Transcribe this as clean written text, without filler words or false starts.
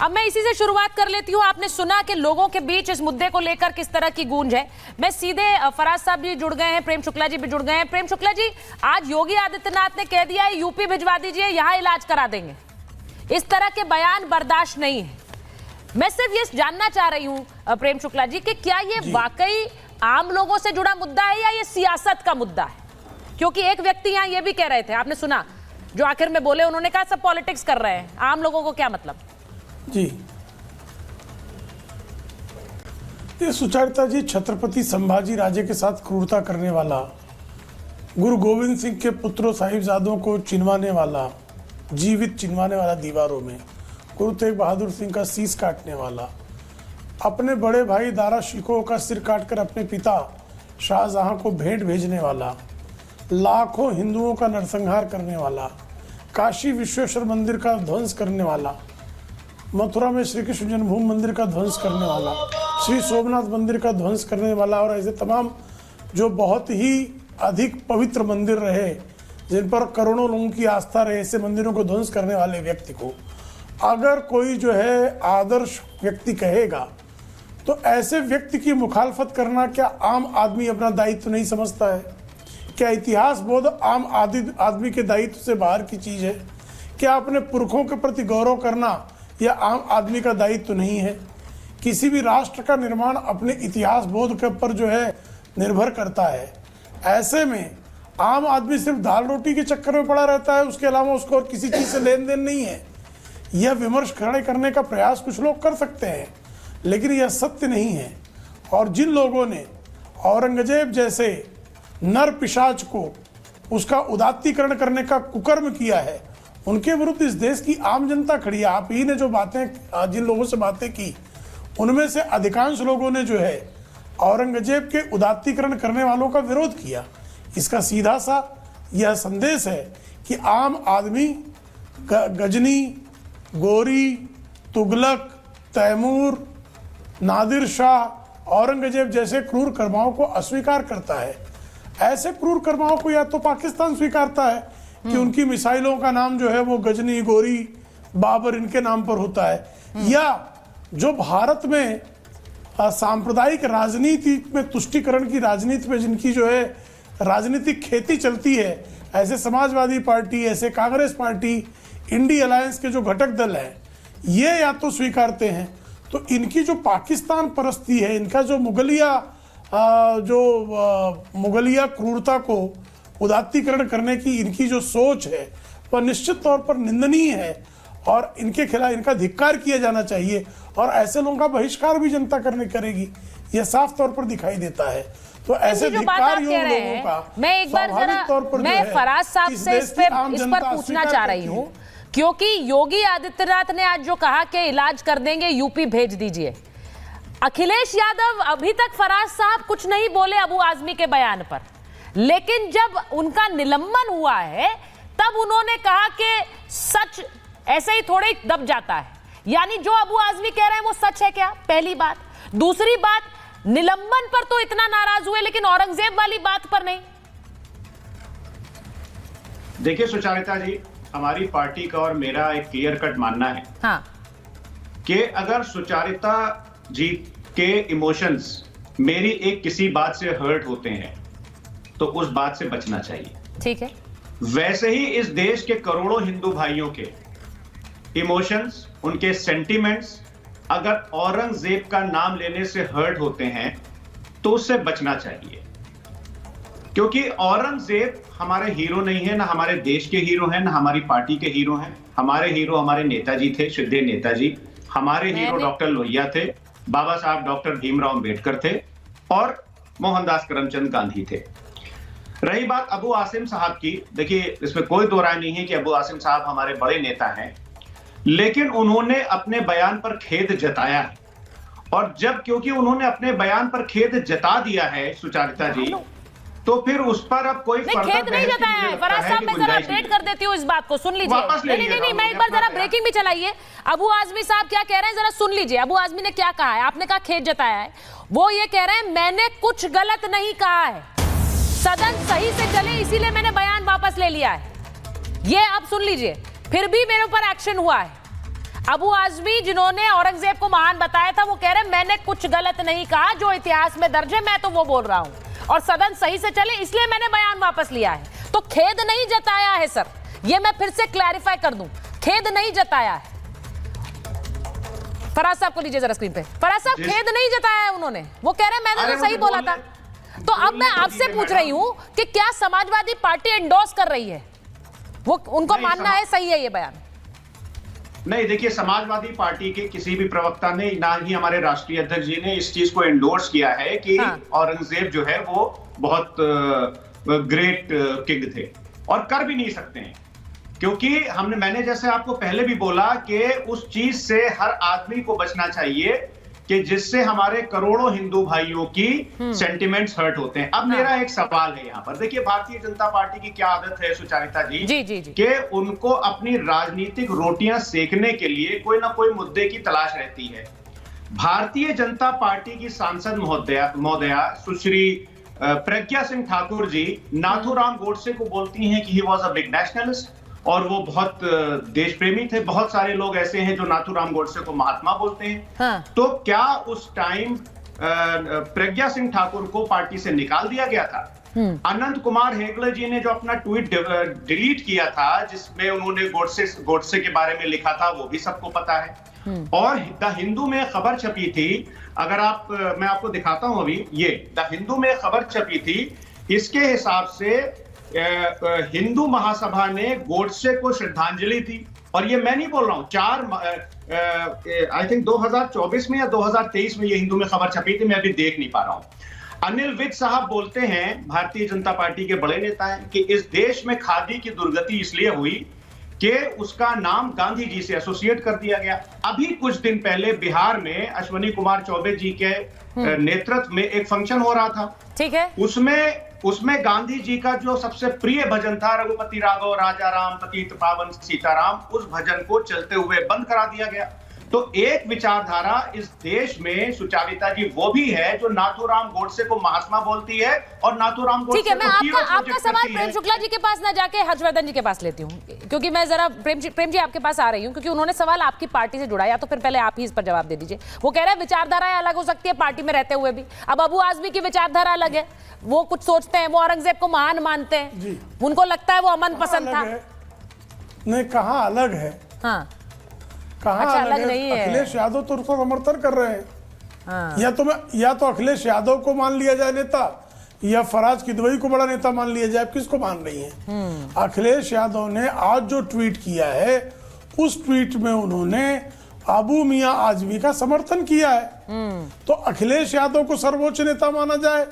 अब मैं इसी से शुरुआत कर लेती हूँ। आपने सुना कि लोगों के बीच इस मुद्दे को लेकर किस तरह की गूंज है। मैं सीधे फराज साहब भी जुड़ गए हैं, प्रेम शुक्ला जी भी जुड़ गए हैं। प्रेम शुक्ला जी, आज योगी आदित्यनाथ ने कह दिया है यूपी भिजवा दीजिए, यहाँ इलाज करा देंगे। इस तरह के बयान बर्दाश्त नहीं है। मैं सिर्फ ये जानना चाह रही हूँ प्रेम शुक्ला जी कि क्या ये वाकई आम लोगों से जुड़ा मुद्दा है या ये सियासत का मुद्दा है? क्योंकि एक व्यक्ति यहाँ ये भी कह रहे थे, आपने सुना जो आखिर में बोले, उन्होंने कहा सब पॉलिटिक्स कर रहे हैं, आम लोगों को क्या मतलब? जी, ये सुचरिता जी छत्रपति संभाजी राजे के साथ क्रूरता करने वाला, गुरु गोविंद सिंह के पुत्रों साहिबजादों को चिनवाने वाला, जीवित चिनवाने वाला दीवारों में, गुरु तेग बहादुर सिंह का शीश काटने वाला, अपने बड़े भाई दारा शिकोह का सिर काटकर अपने पिता शाहजहां को भेंट भेजने वाला, लाखों हिंदुओं का नरसंहार करने वाला, काशी विश्वेश्वर मंदिर का ध्वंस करने वाला, मथुरा में श्री कृष्ण जन्मभूमि मंदिर का ध्वंस करने वाला, श्री सोमनाथ मंदिर का ध्वंस करने वाला, और ऐसे तमाम जो बहुत ही अधिक पवित्र मंदिर रहे, जिन पर करोड़ों लोगों की आस्था रहे, ऐसे मंदिरों को ध्वंस करने वाले व्यक्ति को अगर कोई जो है आदर्श व्यक्ति कहेगा, तो ऐसे व्यक्ति की मुखालफत करना क्या आम आदमी अपना दायित्व नहीं समझता है? क्या इतिहास बोध आम आदमी के दायित्व से बाहर की चीज़ है? क्या अपने पुरखों के प्रति गौरव करना यह आम आदमी का दायित्व नहीं है? किसी भी राष्ट्र का निर्माण अपने इतिहास बोध के ऊपर जो है निर्भर करता है। ऐसे में आम आदमी सिर्फ दाल रोटी के चक्कर में पड़ा रहता है, उसके अलावा उसको और किसी चीज़ से लेन देन नहीं है। यह विमर्श खड़े करने का प्रयास कुछ लोग कर सकते हैं, लेकिन यह सत्य नहीं है। और जिन लोगों ने औरंगजेब जैसे नर पिशाच को उसका उदात्तीकरण करने का कुकर्म किया है, उनके विरुद्ध इस देश की आम जनता खड़ी है। आप ही ने जो बातें, जिन लोगों से बातें की, उनमें से अधिकांश लोगों ने जो है औरंगजेब के उदात्तीकरण करने वालों का विरोध किया। इसका सीधा सा यह संदेश है कि आम आदमी गजनी, गोरी, तुगलक, तैमूर, नादिर शाह, औरंगजेब जैसे क्रूर कर्माओं को अस्वीकार करता है। ऐसे क्रूर कर्माओं को या तो पाकिस्तान स्वीकारता है कि उनकी मिसाइलों का नाम जो है वो गजनी, गोरी, बाबर इनके नाम पर होता है, या जो भारत में सांप्रदायिक राजनीति में, तुष्टीकरण की राजनीति में जिनकी जो है राजनीतिक खेती चलती है, ऐसे समाजवादी पार्टी, ऐसे कांग्रेस पार्टी, इंडी अलायंस के जो घटक दल हैं, ये या तो स्वीकारते हैं। तो इनकी जो पाकिस्तान परस्ती है, इनका जो मुगलिया क्रूरता को उदात्तीकरण करने की इनकी जो सोच है, वह निश्चित तौर पर निंदनीय है और इनके खिलाफ इनका धिक्कार किया जाना चाहिए। और ऐसे लोगों का बहिष्कार भी जनता करेगी, यह साफ तौर पर दिखाई देता है। तो ऐसे धिक्कार लोगों का मैं एक बार जरा मैं फराज साहब से इस पर पूछना चाह रही हूँ, क्योंकि योगी आदित्यनाथ ने आज जो कहा कि इलाज कर देंगे, यूपी भेज दीजिए, अखिलेश यादव अभी तक फराज साहब कुछ नहीं बोले अबू आजमी के बयान पर, लेकिन जब उनका निलंबन हुआ है तब उन्होंने कहा कि सच ऐसे ही थोड़े ही दब जाता है। यानी जो अबू आजमी कह रहे हैं वो सच है क्या? पहली बात। दूसरी बात, निलंबन पर तो इतना नाराज हुए, लेकिन औरंगजेब वाली बात पर नहीं। देखिए सुचरिता जी, हमारी पार्टी का और मेरा एक क्लियर कट मानना है कि अगर सुचरिता जी के इमोशंस मेरी एक किसी बात से हर्ट होते हैं तो उस बात से बचना चाहिए। ठीक है। वैसे ही इस देश के करोड़ों हिंदू भाइयों के इमोशंस, उनके सेंटिमेंट्स अगर औरंगजेब का नाम लेने से हर्ट होते हैं तो उससे बचना चाहिए, क्योंकि औरंगजेब हमारे हीरो नहीं है, ना हमारे देश के हीरो हैं, ना हमारी पार्टी के हीरो हैं। हमारे हीरो हमारे नेताजी थे, श्रद्धेय नेताजी। हमारे हीरो डॉक्टर लोहिया थे, बाबा साहब डॉक्टर भीमराव अंबेडकर थे और मोहनदास करमचंद गांधी थे। रही बात अबू आसिम साहब की, देखिए इसमें कोई दो राय नहीं है कि अबू आसिम साहब हमारे बड़े नेता हैं, लेकिन उन्होंने अपने बयान पर खेद जताया है। और जब क्योंकि उन्होंने अपने बयान पर खेद जता दिया है सुचरिता जी, तो फिर उस पर अब कोई खेद नहीं जताया है। फराज साहब, मैं जरा अपडेट कर देती हूँ इस बात को, सुन लीजिए। नहीं, मैं एक बार जरा ब्रेकिंग भी चलाइए। अबू आजमी साहब क्या कह रहे हैं जरा सुन लीजिए। अबू आजमी ने क्या कहा है? आपने कहा खेद जताया है, वो ये कह रहे हैं मैंने कुछ गलत नहीं कहा है, सदन सही से चले इसीलिए मैंने बयान वापस ले लिया है। ये आप सुन लीजिए, फिर भी मेरे ऊपर एक्शन हुआ है। अबू आजमी जिन्होंने औरंगजेब को महान बताया था वो कह रहे मैंने कुछ गलत नहीं कहा, जो इतिहास में दर्ज है मैं तो वो बोल रहा हूं और सदन सही से चले इसलिए मैंने बयान वापस लिया है। तो खेद नहीं जताया है सर, ये मैं फिर से क्लैरिफाई कर दूं, खेद नहीं जताया है। फराज साहब को लीजिए जरा स्क्रीन पे। फराज साहब खेद नहीं जताया है उन्होंने, वो कह रहे मैंने तो सही बोला था। तो अब मैं आपसे पूछ रही हूं कि क्या समाजवादी पार्टी एंडोर्स कर रही है, वो उनको मानना है सही है ये बयान? नहीं, देखिए, समाजवादी पार्टी के किसी भी प्रवक्ता ने, ना ही हमारे राष्ट्रीय अध्यक्ष जी ने इस चीज को एंडोर्स किया है कि औरंगजेब जो है वो बहुत ग्रेट किंग थे, और कर भी नहीं सकते हैं, क्योंकि मैंने जैसे आपको पहले भी बोला कि उस चीज से हर आदमी को बचना चाहिए कि जिससे हमारे करोड़ों हिंदू भाइयों की सेंटिमेंट्स हर्ट होते हैं। अब मेरा एक सवाल है यहाँ पर, देखिए भारतीय जनता पार्टी की क्या आदत है सुचारिता जी, जी। कि उनको अपनी राजनीतिक रोटियां सेकने के लिए कोई ना कोई मुद्दे की तलाश रहती है। भारतीय जनता पार्टी की सांसद महोदया सुश्री प्रज्ञा सिंह ठाकुर जी नाथूराम गोडसे को बोलती हैं कि he was a big nationalist और वो बहुत देश प्रेमी थे। बहुत सारे लोग ऐसे हैं जो नाथूराम गोडसे को महात्मा बोलते हैं। तो क्या उस टाइम प्रज्ञा सिंह ठाकुर को पार्टी से निकाल दिया गया था? अनंत कुमार हेगड़े जी ने जो अपना ट्वीट डिलीट किया था जिसमें उन्होंने गोडसे के बारे में लिखा था, वो भी सबको पता है। और द हिंदू में खबर छपी थी, अगर मैं आपको दिखाता हूं अभी, ये द हिंदू में खबर छपी थी। इसके हिसाब से हिंदू महासभा ने गोडसे को श्रद्धांजलि दी, और ये मैं नहीं बोल रहा हूं, आई थिंक 2024 में या 2023 में ये हिंदू में खबर छपी थी, मैं अभी देख नहीं पा रहा हूं। अनिल विज साहब बोलते हैं, भारतीय जनता पार्टी के बड़े नेता हैं, कि इस देश में खादी की दुर्गति इसलिए हुई कि उसका नाम गांधी जी से एसोसिएट कर दिया गया। अभी कुछ दिन पहले बिहार में अश्विनी कुमार चौबे जी के नेतृत्व में एक फंक्शन हो रहा था, ठीक है, उसमें गांधी जी का जो सबसे प्रिय भजन था, रघुपति राघव राजा राम पतित पावन सीताराम, उस भजन को चलते हुए बंद करा दिया गया। तो एक विचारधारा इस देश में सुचारिता जी वो भी है जो नाथूराम गोडसे को महात्मा बोलती है, और नाथूराम गोडसे, ठीक है, मैं आपका सवाल प्रेम शुक्ला जी के पास ना जाके हर्षवर्धन जी के पास लेती हूँ, क्योंकि मैं जरा प्रेम जी आपके पास आ रही हूँ, क्योंकि उन्होंने सवाल आपकी पार्टी से जुड़ा, या तो फिर पहले आप ही इस पर जवाब दे दीजिए। वो कह रहे हैं विचारधाराएं अलग हो सकती है पार्टी में रहते हुए भी। अब अबू आजमी की विचारधारा अलग है, वो कुछ सोचते हैं, वो औरंगजेब को महान मानते हैं, उनको लगता है वो अमन पसंद था। नहीं, कहाँ अलग है? हाँ, कहाँ अच्छा, अलग नहीं है। अखिलेश यादव तो उसका समर्थन कर रहे हैं। या तो अखिलेश यादव को मान लिया जाए नेता, या फराज किदवई को बड़ा नेता मान लिया जाए। किसको मान रही है? अखिलेश यादव ने आज जो ट्वीट किया है, उस ट्वीट में उन्होंने अबू मियां आजमी का समर्थन किया है। तो अखिलेश यादव को सर्वोच्च नेता माना जाए